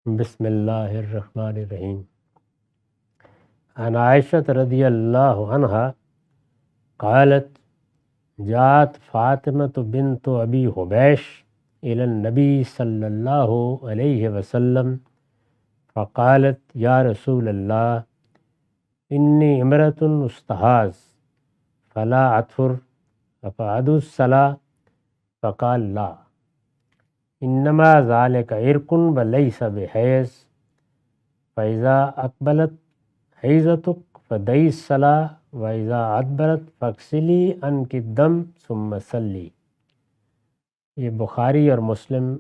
بسم اللہ الرحمن الرحیم۔ عن عائشة رضی اللہ عنہا قالت جاءت فاطمة بنت ابی حبیش الى النبی صلی اللہ علیہ وسلم فقالت یا رسول اللہ انی امرأة استحاض فلا اطهر افعد الصلاة فقال لا انما ذلك عرق وليس بحیض فاذا اقبلت حیضتک فدعی الصلاة واذا ادبرت فاغسلی عنک الدم ثم صلی۔ یہ بخاری اور مسلم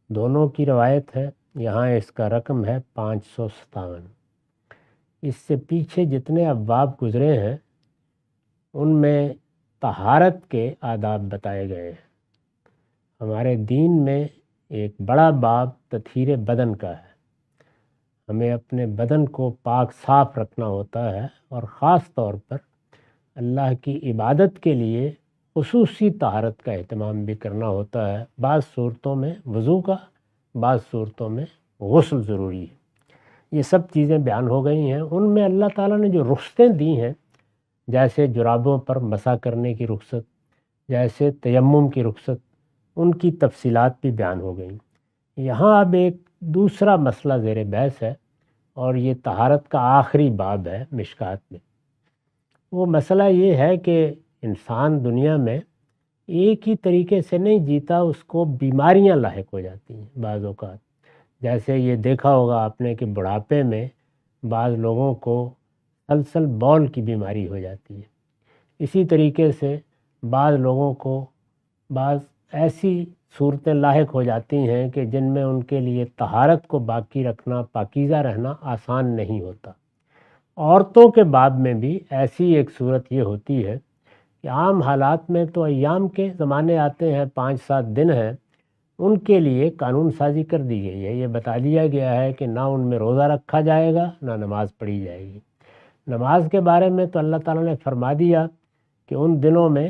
دونوں کی روایت ہے۔ یہاں اس کا رقم ہے 557۔ اس سے پیچھے جتنے ابواب گزرے ہیں ان میں طہارت کے آداب بتائے گئے ہیں۔ ہمارے دین میں ایک بڑا باب تطہیر بدن کا ہے۔ ہمیں اپنے بدن کو پاک صاف رکھنا ہوتا ہے اور خاص طور پر اللہ کی عبادت کے لیے خصوصی طہارت کا اہتمام بھی کرنا ہوتا ہے۔ بعض صورتوں میں وضو کا، بعض صورتوں میں غسل ضروری ہے۔ یہ سب چیزیں بیان ہو گئی ہیں۔ ان میں اللہ تعالیٰ نے جو رخصتیں دی ہیں، جیسے جرابوں پر مسح کرنے کی رخصت، جیسے تیمم کی رخصت، ان کی تفصیلات بھی بیان ہو گئیں۔ یہاں اب ایک دوسرا مسئلہ زیر بحث ہے اور یہ طہارت کا آخری باب ہے مشکات میں۔ وہ مسئلہ یہ ہے کہ انسان دنیا میں ایک ہی طریقے سے نہیں جیتا، اس کو بیماریاں لاحق ہو جاتی ہیں بعض اوقات۔ جیسے یہ دیکھا ہوگا آپ نے کہ بڑھاپے میں بعض لوگوں کو سلسل بول کی بیماری ہو جاتی ہے۔ اسی طریقے سے بعض لوگوں کو بعض ایسی صورتیں لاحق ہو جاتی ہیں کہ جن میں ان کے لیے طہارت کو باقی رکھنا، پاکیزہ رہنا آسان نہیں ہوتا۔ عورتوں کے باب میں بھی ایسی ایک صورت یہ ہوتی ہے کہ عام حالات میں تو ایام کے زمانے آتے ہیں، 5-7 دن ہیں، ان کے لیے قانون سازی کر دی گئی ہے۔ یہ بتا دیا گیا ہے کہ نہ ان میں روزہ رکھا جائے گا، نہ نماز پڑھی جائے گی۔ نماز کے بارے میں تو اللہ تعالیٰ نے فرما دیا کہ ان دنوں میں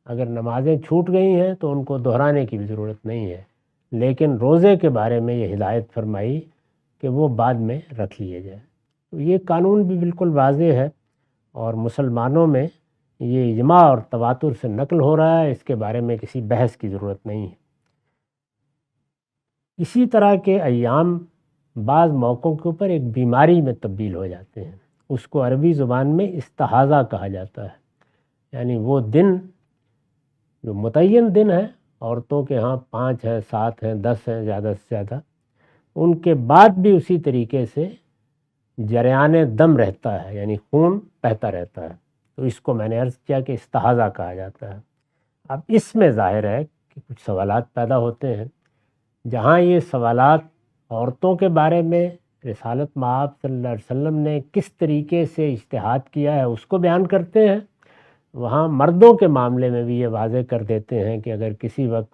اگر نمازیں چھوٹ گئی ہیں تو ان کو دہرانے کی بھی ضرورت نہیں ہے، لیکن روزے کے بارے میں یہ ہدایت فرمائی کہ وہ بعد میں رکھ لیے جائے۔ تو یہ قانون بھی بالکل واضح ہے اور مسلمانوں میں یہ اجماع اور تواتر سے نقل ہو رہا ہے، اس کے بارے میں کسی بحث کی ضرورت نہیں ہے۔ اسی طرح کے ایام بعض موقعوں کے اوپر ایک بیماری میں تبدیل ہو جاتے ہیں، اس کو عربی زبان میں استحاضہ کہا جاتا ہے۔ یعنی وہ دن جو متعین دن ہیں، عورتوں کے ہاں 5 ہیں، 7 ہیں، 10 ہیں زیادہ سے زیادہ، ان کے بعد بھی اسی طریقے سے جریان دم رہتا ہے، یعنی خون بہتا رہتا ہے۔ تو اس کو میں نے عرض کیا کہ استحاضہ کہا جاتا ہے۔ اب اس میں ظاہر ہے کہ کچھ سوالات پیدا ہوتے ہیں۔ جہاں یہ سوالات عورتوں کے بارے میں رسالت مآب صلی اللہ علیہ وسلم نے کس طریقے سے اجتہاد کیا ہے اس کو بیان کرتے ہیں، وہاں مردوں کے معاملے میں بھی یہ واضح کر دیتے ہیں کہ اگر کسی وقت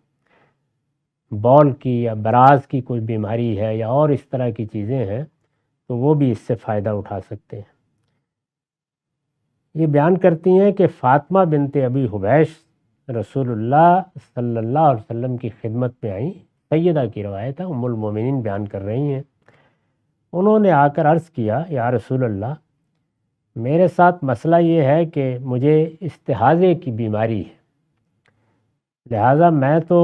بول کی یا براز کی کوئی بیماری ہے یا اور اس طرح کی چیزیں ہیں تو وہ بھی اس سے فائدہ اٹھا سکتے ہیں۔ یہ بیان کرتی ہیں کہ فاطمہ بنت ابی حبیش رسول اللہ صلی اللہ علیہ وسلم کی خدمت میں آئیں۔ سیدہ کی روایت ہے، ام المومنین بیان کر رہی ہیں۔ انہوں نے آ کر عرض کیا یا رسول اللہ، میرے ساتھ مسئلہ یہ ہے کہ مجھے استحاضے کی بیماری ہے، لہٰذا میں تو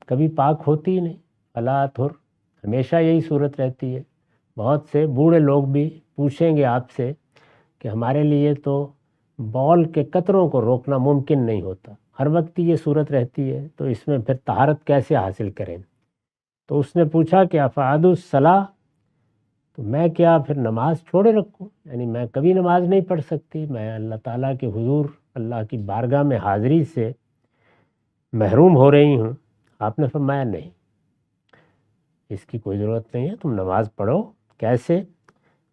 کبھی پاک ہوتی ہی نہیں، فلا اطہر، ہمیشہ یہی صورت رہتی ہے۔ بہت سے بوڑھے لوگ بھی پوچھیں گے آپ سے کہ ہمارے لیے تو بول کے قطروں کو روکنا ممکن نہیں ہوتا، ہر وقت یہ صورت رہتی ہے، تو اس میں پھر طہارت کیسے حاصل کریں؟ تو اس نے پوچھا کہ افعد الصلاۃ، تو میں کیا پھر نماز چھوڑے رکھوں؟ یعنی میں کبھی نماز نہیں پڑھ سکتی، میں اللہ تعالیٰ کے حضور اللہ کی بارگاہ میں حاضری سے محروم ہو رہی ہوں۔ آپ نے فرمایا نہیں، اس کی کوئی ضرورت نہیں ہے، تم نماز پڑھو۔ کیسے؟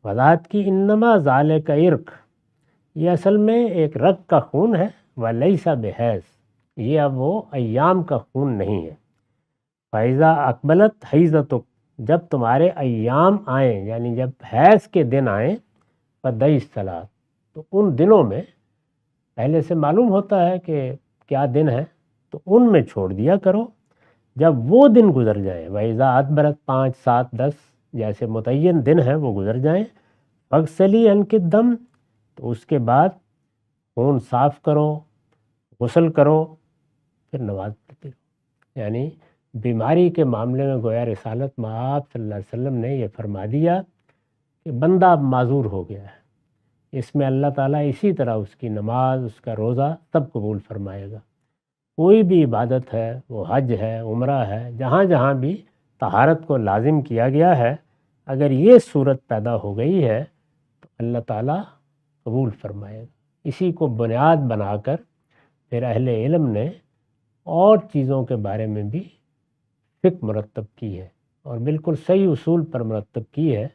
وضاحت کی انما ذالک عرق، یہ اصل میں ایک رگ کا خون ہے، ولیس بحیض، یہ اب وہ ایام کا خون نہیں ہے۔ فاذا اقبلت حیضتک، جب تمہارے ایام آئیں یعنی جب حیض کے دن آئیں، فدعی الصلاۃ، تو ان دنوں میں پہلے سے معلوم ہوتا ہے کہ کیا دن ہے تو ان میں چھوڑ دیا کرو۔ جب وہ دن گزر جائیں، وَإِذَا أَدْبَرَتْ 5، 7، 10، جیسے متعین دن ہے وہ گزر جائیں، فغسلی عنک الدم، تو اس کے بعد خون صاف کرو، غسل کرو، پھر نماز پڑھتے رہو۔ یعنی بیماری کے معاملے میں گویا رسالت مآب صلی اللہ علیہ وسلم نے یہ فرما دیا کہ بندہ اب معذور ہو گیا ہے، اس میں اللہ تعالیٰ اسی طرح اس کی نماز، اس کا روزہ سب قبول فرمائے گا۔ کوئی بھی عبادت ہے، وہ حج ہے، عمرہ ہے، جہاں جہاں بھی طہارت کو لازم کیا گیا ہے، اگر یہ صورت پیدا ہو گئی ہے تو اللہ تعالیٰ قبول فرمائے گا۔ اسی کو بنیاد بنا کر پھر اہل علم نے اور چیزوں کے بارے میں بھی فقہ مرتب کی ہے، اور بالکل صحیح اصول پر مرتب کی ہے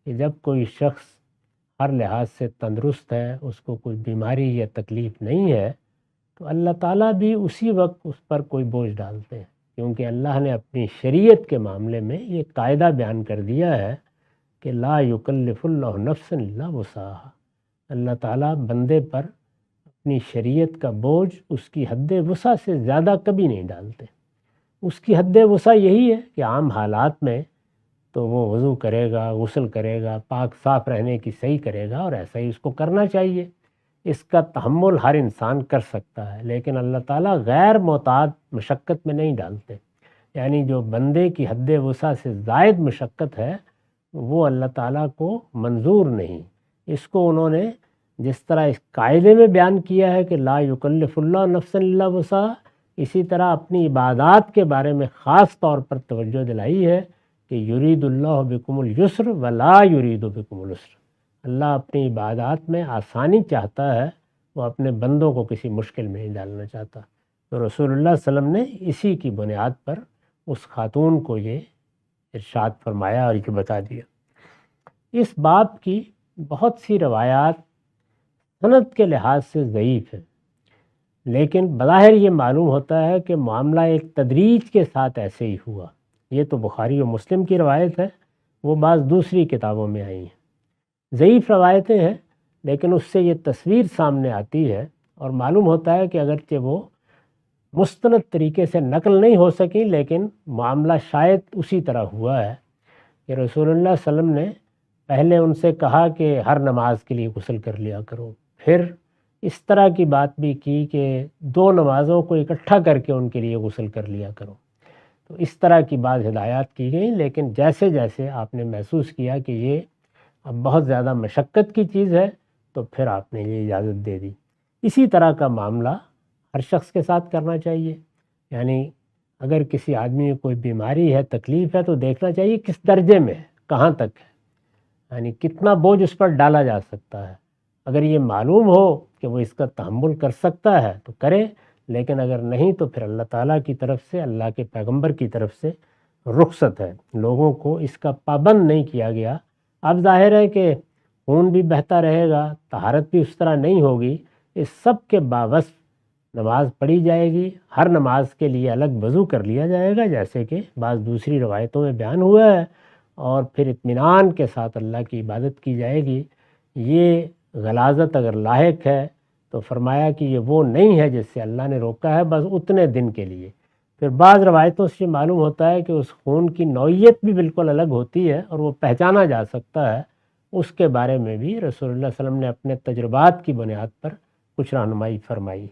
کہ جب کوئی شخص ہر لحاظ سے تندرست ہے، اس کو کوئی بیماری یا تکلیف نہیں ہے، تو اللہ تعالیٰ بھی اسی وقت اس پر کوئی بوجھ ڈالتے ہیں، کیونکہ اللہ نے اپنی شریعت کے معاملے میں یہ قاعدہ بیان کر دیا ہے کہ لا یکلف اللہ نفسا الا وسعها۔ اللہ تعالیٰ بندے پر اپنی شریعت کا بوجھ اس کی حد وسع سے زیادہ کبھی نہیں ڈالتے۔ اس کی حد وسع یہی ہے کہ عام حالات میں تو وہ وضو کرے گا، غسل کرے گا، پاک صاف رہنے کی صحیح کرے گا، اور ایسا ہی اس کو کرنا چاہیے۔ اس کا تحمل ہر انسان کر سکتا ہے، لیکن اللہ تعالیٰ غیر معتاد مشقت میں نہیں ڈالتے۔ یعنی جو بندے کی حد وسع سے زائد مشقت ہے وہ اللہ تعالیٰ کو منظور نہیں۔ اس کو انہوں نے جس طرح اس قاعدے میں بیان کیا ہے کہ لا یکلف اللہ نفسا الا وسعها، اسی طرح اپنی عبادات کے بارے میں خاص طور پر توجہ دلائی ہے کہ یرید اللہ بکم اليسر ولا یرید بکم العسر۔ اللہ اپنی عبادات میں آسانی چاہتا ہے، وہ اپنے بندوں کو کسی مشکل میں نہیں ڈالنا چاہتا۔ تو رسول اللہ صلی اللہ علیہ وسلم نے اسی کی بنیاد پر اس خاتون کو یہ ارشاد فرمایا اور یہ بتا دیا۔ اس باب کی بہت سی روایات سند کے لحاظ سے ضعیف ہیں، لیکن بظاہر یہ معلوم ہوتا ہے کہ معاملہ ایک تدریج کے ساتھ ایسے ہی ہوا۔ یہ تو بخاری و مسلم کی روایت ہے، وہ بعض دوسری کتابوں میں آئی ہیں۔ ضعیف روایتیں ہیں، لیکن اس سے یہ تصویر سامنے آتی ہے اور معلوم ہوتا ہے کہ اگرچہ وہ مستند طریقے سے نقل نہیں ہو سکی، لیکن معاملہ شاید اسی طرح ہوا ہے کہ رسول اللہ صلی اللہ علیہ وسلم نے پہلے ان سے کہا کہ ہر نماز کے لیے غسل کر لیا کرو، پھر اس طرح کی بات بھی کی کہ 2 نمازوں کو اکٹھا کر کے ان کے لیے غسل کر لیا کرو۔ تو اس طرح کی بعض ہدایات کی گئیں، لیکن جیسے جیسے آپ نے محسوس کیا کہ یہ اب بہت زیادہ مشقت کی چیز ہے تو پھر آپ نے یہ اجازت دے دی۔ اسی طرح کا معاملہ ہر شخص کے ساتھ کرنا چاہیے۔ یعنی اگر کسی آدمی میں کوئی بیماری ہے، تکلیف ہے، تو دیکھنا چاہیے کس درجے میں ہے، کہاں تک ہے، یعنی کتنا بوجھ اس پر ڈالا جا سکتا ہے۔ اگر یہ معلوم ہو کہ وہ اس کا تحمل کر سکتا ہے تو کرے، لیکن اگر نہیں تو پھر اللہ تعالیٰ کی طرف سے، اللہ کے پیغمبر کی طرف سے رخصت ہے، لوگوں کو اس کا پابند نہیں کیا گیا۔ اب ظاہر ہے کہ خون بھی بہتا رہے گا، طہارت بھی اس طرح نہیں ہوگی، اس سب کے باوجود نماز پڑھی جائے گی، ہر نماز کے لیے الگ وضو کر لیا جائے گا جیسے کہ بعض دوسری روایتوں میں بیان ہوا ہے، اور پھر اطمینان کے ساتھ اللہ کی عبادت کی جائے گی۔ یہ غلاظت اگر لاحق ہے تو فرمایا کہ یہ وہ نہیں ہے جس سے اللہ نے روکا ہے، بس اتنے دن کے لیے۔ پھر بعض روایتوں سے معلوم ہوتا ہے کہ اس خون کی نوعیت بھی بالکل الگ ہوتی ہے اور وہ پہچانا جا سکتا ہے، اس کے بارے میں بھی رسول اللہ صلی اللہ علیہ وسلم نے اپنے تجربات کی بنیاد پر کچھ رہنمائی فرمائی۔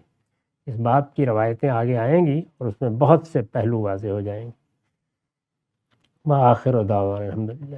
اس باب کی روایتیں آگے آئیں گی اور اس میں بہت سے پہلو واضح ہو جائیں گے۔ وآخر دعوانا الحمدللہ۔